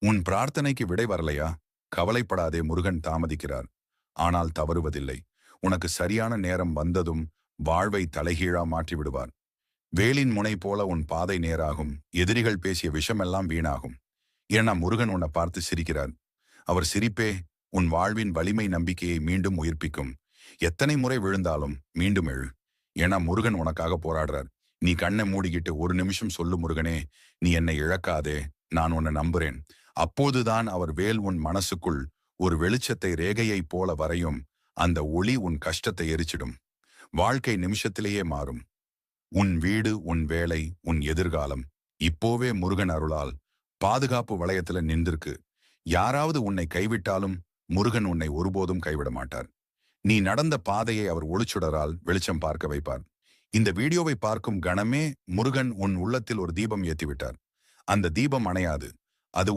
உன் பிரார்த்தனைக்கு விடை வரலையா? கவலைப்படாதே, முருகன் தாமதிக்கிறார். ஆனால் தவறுவதில்லை. உனக்கு சரியான நேரம் வந்ததும் வாழ்வை தலைகீழா மாற்றி விடுவார். வேலின் முனை போல உன் பாதை நேராகும். எதிரிகள் பேசிய விஷமெல்லாம் வீணாகும். ஏன்னா முருகன் உன்னை பார்த்து சிரிக்கிறார். அவர் சிரிப்பே உன் வாழ்வின் வலிமை நம்பிக்கையை மீண்டும் உயிர்ப்பிக்கும். எத்தனை முறை விழுந்தாலும் மீண்டும் எழு. ஏன்னா முருகன் உனக்காக போராடுறார். நீ கண்ணை மூடிக்கிட்டு ஒரு நிமிஷம் சொல்லு, முருகனே, நீ என்னை இழக்காதே, நான் உன்னை நம்புறேன். அப்போதுதான் அவர் வேல் உன் மனசுக்குள் ஒரு வெளிச்சத்தை ரேகையைப் போல வரையும். அந்த ஒளி உன் கஷ்டத்தை எரிச்சிடும். வாழ்க்கை நிமிஷத்திலேயே மாறும். உன் வீடு, உன் வேலை, உன் எதிர்காலம் இப்போவே முருகன் அருளால் பாதுகாப்பு வளையத்துல நின்றிருக்கு. யாராவது உன்னை கைவிட்டாலும் முருகன் உன்னை ஒருபோதும் கைவிட மாட்டார். நீ நடந்த பாதையை அவர் ஒளிச்சுடரால் வெளிச்சம் பார்க்க வைப்பார். இந்த வீடியோவை பார்க்கும் கணமே முருகன் உன் உள்ளத்தில் ஒரு தீபம் ஏற்றிவிட்டார். அந்த தீபம் அணையாது. அது